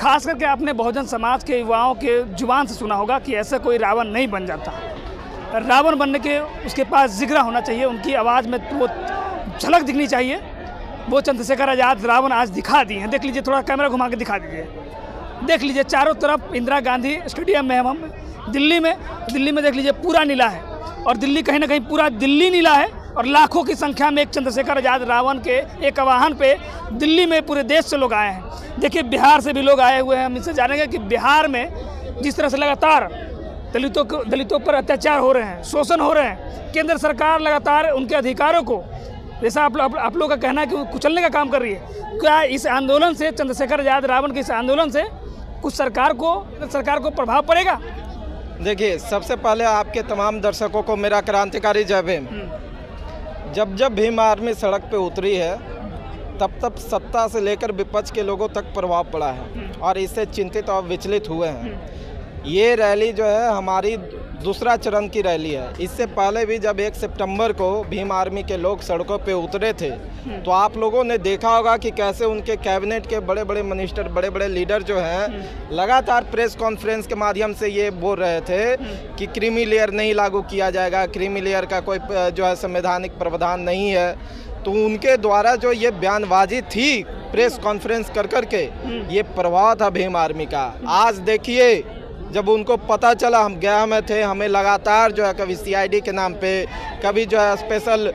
खास करके आपने बहुजन समाज के युवाओं के जुबान से सुना होगा कि ऐसा कोई रावण नहीं बन जाता। रावण बनने के उसके पास जिगरा होना चाहिए, उनकी आवाज़ में वो झलक दिखनी चाहिए। वो चंद्रशेखर आज़ाद रावण आज दिखा दिए हैं। देख लीजिए, थोड़ा कैमरा घुमा के दिखा दीजिए। देख लीजिए चारों तरफ इंदिरा गांधी स्टेडियम में हम दिल्ली में देख लीजिए पूरा नीला है, और दिल्ली कहीं ना कहीं पूरा दिल्ली नीला है, और लाखों की संख्या में एक चंद्रशेखर आज़ाद रावण के एक आह्वान पे दिल्ली में पूरे देश से लोग आए हैं। देखिए बिहार से भी लोग आए हुए हैं। हम इससे जानेंगे कि बिहार में जिस तरह से लगातार दलितों पर अत्याचार हो रहे हैं, शोषण हो रहे हैं, केंद्र सरकार लगातार उनके अधिकारों को, जैसा आप लोगों का कहना है कि वो कुचलने का काम कर रही है, क्या इस आंदोलन से, चंद्रशेखर आज़ाद रावण के इस आंदोलन से कुछ सरकार को प्रभाव पड़ेगा? देखिए, सबसे पहले आपके तमाम दर्शकों को मेरा क्रांतिकारी जय भीम। जब भीम आर्मी सड़क पे उतरी है तब सत्ता से लेकर विपक्ष के लोगों तक प्रभाव पड़ा है और इससे चिंतित और विचलित हुए हैं। ये रैली जो है हमारी दूसरा चरण की रैली है। इससे पहले भी जब 1 सितंबर को भीम आर्मी के लोग सड़कों पे उतरे थे तो आप लोगों ने देखा होगा कि कैसे उनके कैबिनेट के बड़े बड़े मिनिस्टर, बड़े बड़े लीडर जो हैं लगातार प्रेस कॉन्फ्रेंस के माध्यम से ये बोल रहे थे कि क्रीमी लेयर नहीं लागू किया जाएगा, क्रीमी लेयर का कोई जो है संवैधानिक प्रावधान नहीं है। तो उनके द्वारा जो ये बयानबाजी थी प्रेस कॉन्फ्रेंस कर के, ये प्रभाव था भीम आर्मी का। आज देखिए, जब उनको पता चला, हम गया में थे, हमें लगातार जो है कभी CID के नाम पे, कभी जो है स्पेशल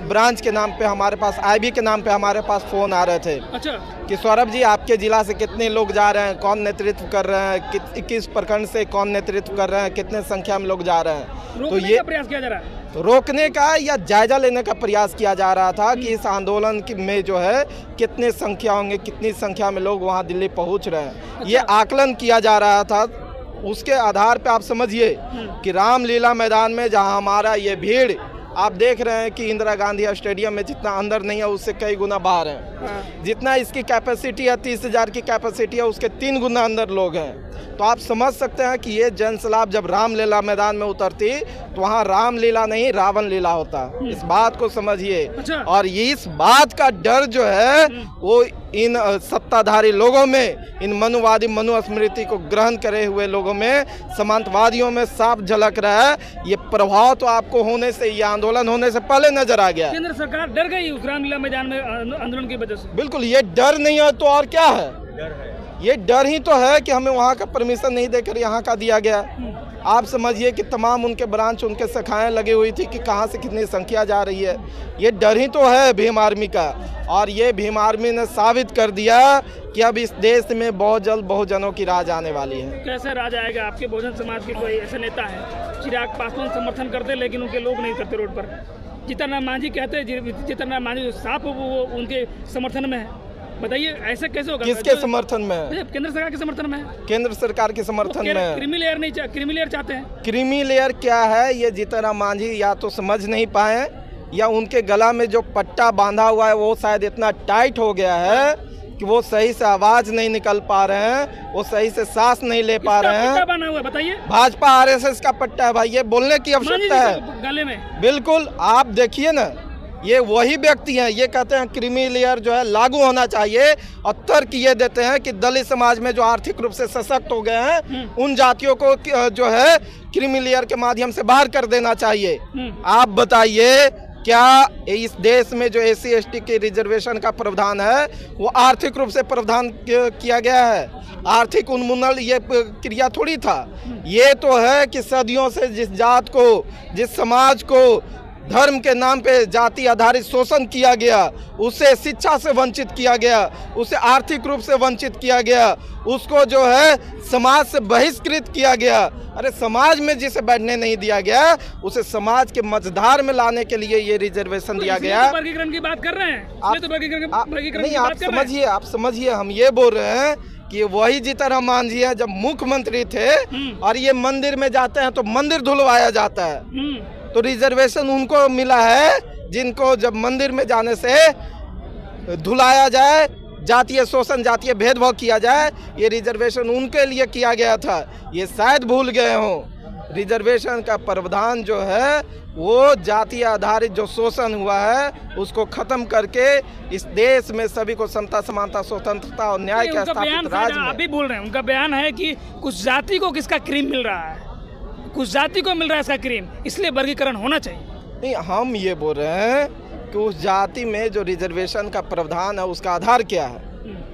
ब्रांच के नाम पे, हमारे पास IB के नाम पे हमारे पास फ़ोन आ रहे थे। अच्छा, कि सौरभ जी आपके ज़िला से कितने लोग जा रहे हैं, कौन नेतृत्व कर रहे हैं, किस प्रखंड से कौन नेतृत्व कर रहे हैं, कितने संख्या में लोग जा रहे हैं। तो ये प्रयास किया जा रहा है, रोकने का या जायजा लेने का प्रयास किया जा रहा था कि इस आंदोलन में जो है कितने संख्या होंगे, कितनी संख्या में लोग वहां दिल्ली पहुंच रहे हैं। अच्छा। ये आकलन किया जा रहा था। उसके आधार पे आप समझिए कि रामलीला मैदान में जहां हमारा ये भीड़ आप देख रहे हैं कि इंदिरा गांधी स्टेडियम में जितना अंदर नहीं है उससे कई गुना बाहर है। जितना इसकी कैपेसिटी है 30,000 की कैपेसिटी है, उसके 3 गुना अंदर लोग हैं। तो आप समझ सकते हैं कि ये जनसैलाब जब रामलीला मैदान में उतरती तो वहाँ रामलीला नहीं रावण लीला होता। इस बात को समझिए। अच्छा। और ये इस बात का डर जो है वो इन सत्ताधारी लोगों में, इन मनुवादी मनुस्मृति को ग्रहण करे हुए लोगों में, सामंतवादियों में साफ झलक रहा है। ये प्रभाव तो आपको होने से, ये आंदोलन होने से पहले नजर आ गया। केंद्र सरकार डर गई उस रामलीला मैदान में आंदोलन की वजह से। बिल्कुल, ये डर नहीं है तो और क्या है? डर है, ये डर ही तो है कि हमें वहाँ का परमिशन नहीं देकर यहाँ का दिया गया। आप समझिए कि तमाम उनके ब्रांच, उनके शाखाएं लगी हुई थी कि कहाँ से कितनी संख्या जा रही है। ये डर ही तो है भीम आर्मी का, और ये भीम आर्मी ने साबित कर दिया कि अब इस देश में बहुत जल्द बहुजनों की राज आने वाली है। कैसे राज आएगा? आपके बहुजन समाज के कोई ऐसे नेता है, चिराग पासवान समर्थन करते लेकिन उनके लोग नहीं करते रोड पर। जीतन राम मांझी कहते, जीतन राम मांझी साफ वो उनके समर्थन में है। बताइए ऐसा कैसे होगा? किसके समर्थन में है? केंद्र सरकार के समर्थन में है। केंद्र सरकार के समर्थन में है। क्रीमी लेयर नहीं, क्रीमी लेयर चाहते हैं। क्रीमी लेयर क्या है ये जीतन राम मांझी या तो समझ नहीं पाए, या उनके गला में जो पट्टा बांधा हुआ है वो शायद इतना टाइट हो गया है कि वो सही से आवाज नहीं निकल पा रहे हैं, वो सही से सांस नहीं ले पा रहे हैं। बना हुआ बताइए। भाजपा RSS का पट्टा है भाई, ये बोलने की आवश्यकता है गले में। बिल्कुल, आप देखिए ना, ये वही व्यक्ति हैं, ये कहते हैं क्रीमी लेयर जो है लागू होना चाहिए, और तर्क ये देते हैं कि दलित समाज में जो आर्थिक रूप से सशक्त हो गए हैं उन जातियों को जो है क्रीमी लेयर के माध्यम से बाहर कर देना चाहिए। आप बताइए, क्या इस देश में जो SC ST के रिजर्वेशन का प्रावधान है वो आर्थिक रूप से प्रावधान किया गया है? आर्थिक उन्मूलन ये क्रिया थोड़ी था। ये तो है कि सदियों से जिस जात को, जिस समाज को धर्म के नाम पे जाति आधारित शोषण किया गया, उसे शिक्षा से वंचित किया गया, उसे आर्थिक रूप से वंचित किया गया, उसको जो है समाज से बहिष्कृत किया गया। अरे समाज में जिसे बैठने नहीं दिया गया उसे समाज के मझधार में लाने के लिए ये रिजर्वेशन दिया गया। तो वर्गीकरण की बात कर रहे हैं आप समझिए, हम ये बोल रहे हैं कि वही जीतन राम मांझी है जब मुख्यमंत्री थे और ये मंदिर में जाते हैं तो मंदिर धुलवाया जाता है। तो रिजर्वेशन उनको मिला है जिनको जब मंदिर में जाने से धुलाया जाए, जातीय शोषण, जातीय भेदभाव किया जाए, ये रिजर्वेशन उनके लिए किया गया था। ये शायद भूल गए हों रिजर्वेशन का प्रावधान जो है वो जाति आधारित जो शोषण हुआ है उसको खत्म करके इस देश में सभी को समता, समानता, स्वतंत्रता और न्याय का स्थापित राज्य में। अभी बोल रहे हैं, उनका बयान है कि कुछ जाति को किसका क्रीम मिल रहा है, कुछ जाति को मिल रहा है इसका क्रीम, इसलिए वर्गीकरण होना चाहिए। नहीं, हम ये बोल रहे हैं कि उस जाति में जो रिजर्वेशन का प्रावधान है उसका आधार क्या है,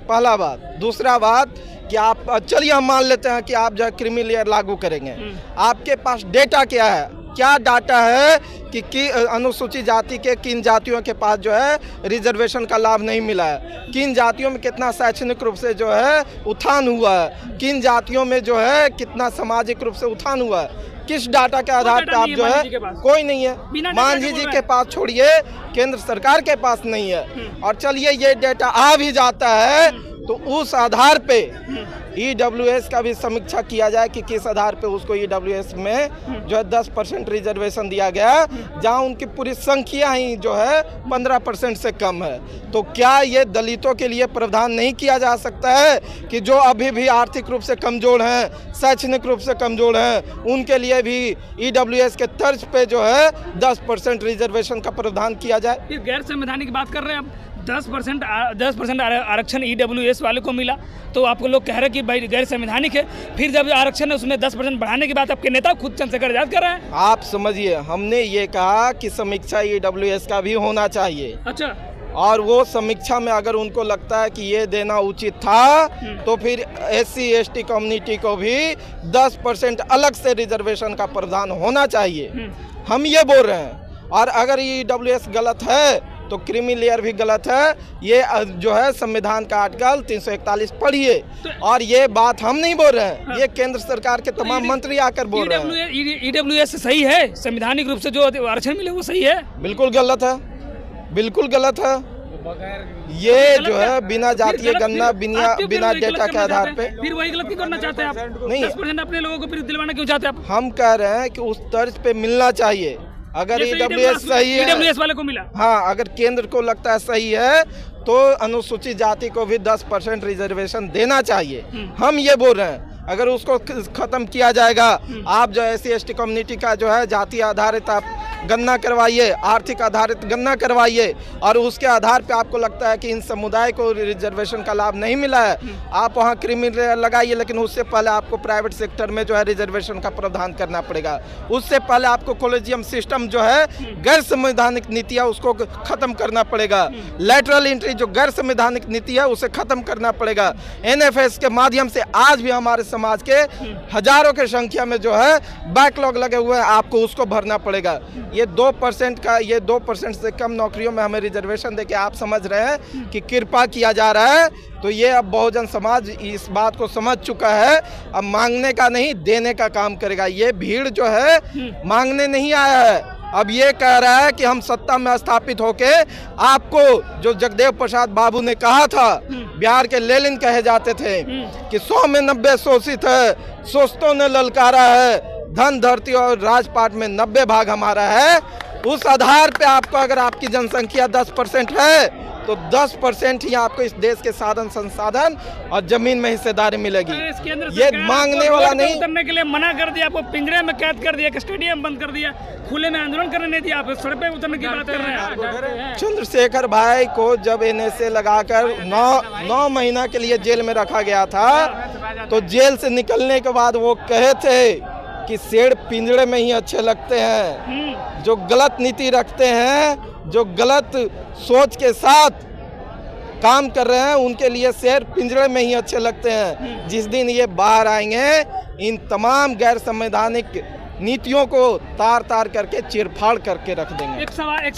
पहला बात। दूसरा बात कि आप चलिए हम मान लेते हैं कि आप जो क्रीमी लेयर लागू करेंगे, आपके पास डेटा क्या है, क्या डाटा है कि अनुसूचित जाति के किन जातियों के पास जो है रिजर्वेशन का लाभ नहीं मिला है, किन जातियों में कितना शैक्षणिक रूप से जो है उत्थान हुआ है, किन जातियों में जो है कितना सामाजिक रूप से उत्थान हुआ है, किस डाटा के आधार पर आप जो है, कोई नहीं है। मांझी जी के पास छोड़िए, केंद्र सरकार के पास नहीं है। और चलिए ये डेटा आ भी जाता है तो उस आधार पे EWS का भी समीक्षा किया जाए कि किस आधार पे उसको EWS में जो है 10% रिजर्वेशन दिया गया, जहां उनकी पूरी संख्या ही जो है 15% से कम है। तो क्या ये दलितों के लिए प्रावधान नहीं किया जा सकता है कि जो अभी भी आर्थिक रूप से कमजोर हैं, शैक्षणिक रूप से कमजोर हैं, उनके लिए भी EWS के तर्ज पे जो है 10% रिजर्वेशन का प्रावधान किया जाए। फिर गैर संवैधानिक बात कर रहे हैं आप, 10% आरक्षण EWS वाले को मिला तो आपको लोग कह रहे हैं कि भाई गैर संवैधानिक है, फिर जब आरक्षण है उसमें 10% बढ़ाने की बात आपके नेता खुद चंद्रशेखर आजाद कर रहे हैं। आप समझिए, हमने ये कहा कि समीक्षा EWS का भी होना चाहिए। अच्छा, और वो समीक्षा में अगर उनको लगता है कि ये देना उचित था तो फिर SC ST कम्युनिटी को भी 10% अलग से रिजर्वेशन का प्रावधान होना चाहिए, हम ये बोल रहे हैं। और अगर EWS गलत है तो क्रीमी लेयर भी गलत है। ये जो है संविधान का आर्टिकल 341 पढ़िए। और ये बात हम नहीं बोल रहे हैं, ये केंद्र सरकार के तमाम मंत्री आकर बोल रहे हैं। EWS सही है, संवैधानिक रूप से जो आरक्षण मिले वो सही है? बिल्कुल गलत है, बिल्कुल गलत है। ये जो है बिना जातीय गणना, बिना डेटा के आधार पे। फिर वही गलत क्यों करना चाहते हैं आप? नहीं, 10% अपने लोगों को फिर दिलवाना क्यों चाहते हैं आप? हम कह रहे हैं कि उस तर्ज पे मिलना चाहिए। अगर EWS सही है, EWS वाले को मिला, हाँ, अगर केंद्र को लगता है सही है तो अनुसूचित जाति को भी 10% रिजर्वेशन देना चाहिए। हम ये बोल रहे हैं अगर उसको खत्म किया जाएगा, आप जो SC ST कम्युनिटी का जो है जाति आधारित आप गणना करवाइए, आर्थिक आधारित गणना करवाइए, और उसके आधार पे आपको लगता है कि इन समुदाय को रिजर्वेशन का लाभ नहीं मिला है, आप वहाँ क्रीमी लेयर लगाइए। लेकिन उससे पहले आपको प्राइवेट सेक्टर में जो है रिजर्वेशन का प्रावधान करना पड़ेगा। उससे पहले आपको कॉलेजियम सिस्टम जो है गैर संवैधानिक नीति है उसको खत्म करना पड़ेगा। लैटरल एंट्री जो गैर संवैधानिक नीति है उसे खत्म करना पड़ेगा। NFS के माध्यम से आज भी हमारे समाज के हजारों की संख्या में जो है बैकलॉग लगे हुए हैं, आपको उसको भरना पड़ेगा। ये 2% का, ये 2% से कम नौकरियों में हमें रिजर्वेशन देके आप समझ रहे हैं कि कृपा किया जा रहा है। तो ये अब बहुजन समाज इस बात को समझ चुका है, अब मांगने का नहीं देने का काम करेगा। ये भीड़ जो है मांगने नहीं आया है, अब ये कह रहा है कि हम सत्ता में स्थापित होके आपको, जो जगदेव प्रसाद बाबू ने कहा था, बिहार के लेनिन कहे जाते थे कि 100 में 90 शोषित है, शोषितों ने ललकारा है, धन धरती और राजपाट में 90 भाग हमारा है। उस आधार पे आपको, अगर आपकी जनसंख्या 10% है तो 10% ही आपको इस देश के साधन संसाधन और जमीन में हिस्सेदारी मिलेगी। ये मांगने वाला नहीं। उतरने के लिए मना कर दिया, आपको पिंजरे में कैद कर दिया, स्टेडियम बंद कर दिया, खुले में आंदोलन करने नहीं दिया, आप सड़क पे उतरने की बात कर रहे हैं। चंद्रशेखर भाई को जब NSA लगाकर 9 महीना के लिए जेल में रखा गया था तो जेल से निकलने के बाद वो कहे थे कि शेर पिंजरे में ही अच्छे लगते हैं। जो गलत नीति रखते हैं, जो गलत सोच के साथ काम कर रहे हैं, उनके लिए शेर पिंजरे में ही अच्छे लगते हैं। जिस दिन ये बाहर आएंगे, इन तमाम गैर संवैधानिक नीतियों को तार तार करके चीरफाड़ करके रख देंगे।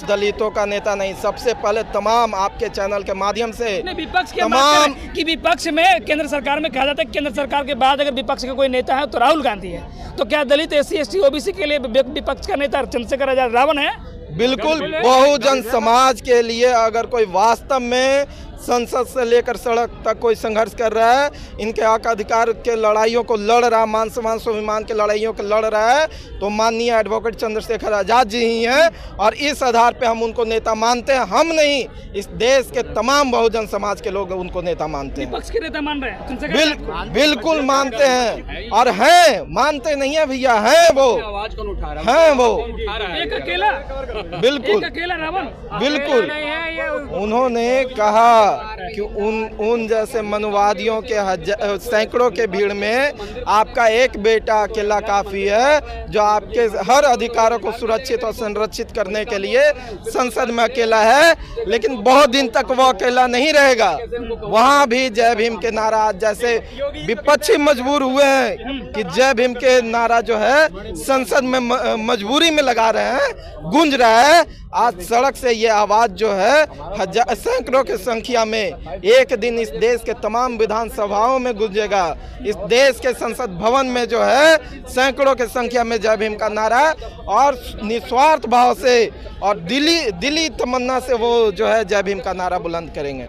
दलितों का नेता नहीं, सबसे पहले तमाम आपके चैनल के माध्यम से विपक्ष के तमाम कि विपक्ष में केंद्र सरकार में कहा जाता है केंद्र सरकार के बाद अगर विपक्ष का कोई नेता है तो राहुल गांधी है। तो क्या दलित SC ST OBC के लिए विपक्ष का नेता चंद्रशेखर रावण है? बिल्कुल, बहुजन समाज के लिए अगर कोई वास्तव में संसद से लेकर सड़क तक कोई संघर्ष कर रहा है, इनके हक अधिकार के लड़ाइयों को लड़ रहा है, मान सम्मान स्वाभिमान के लड़ाइयों को लड़ रहा है, तो माननीय एडवोकेट चंद्रशेखर आज़ाद जी ही हैं और इस आधार पे हम उनको नेता मानते हैं। हम नहीं, इस देश के तमाम बहुजन समाज के लोग उनको नेता मानते हैं। विपक्ष के नेता मान रहे हैं? बिल्कुल मानते हैं और हैं, मानते नहीं है भैया, हैं वो, हैं वो एक अकेला, बिल्कुल एक अकेला रावण, बिल्कुल। उन्होंने कहा कि उन जैसे मनुवादियों के सैकड़ों के भीड़ में आपका एक बेटा अकेला काफी है, जो आपके हर अधिकारों को सुरक्षित और संरक्षित करने के लिए संसद में अकेला है। लेकिन बहुत दिन तक वो अकेला नहीं रहेगा, वहाँ भी जय भीम के नारा, जैसे विपक्षी मजबूर हुए हैं कि जय भीम के नारा जो है संसद में मजबूरी में लगा रहे हैं, गूंज रहा है। आज सड़क से ये आवाज जो है सैकड़ों की संख्या में एक दिन इस देश के तमाम विधानसभाओं में गूंजेगा। इस देश के संसद भवन में जो है सैकड़ों की संख्या में जय भीम का नारा, और निस्वार्थ भाव से और दिली तमन्ना से वो जो है जय भीम का नारा बुलंद करेंगे।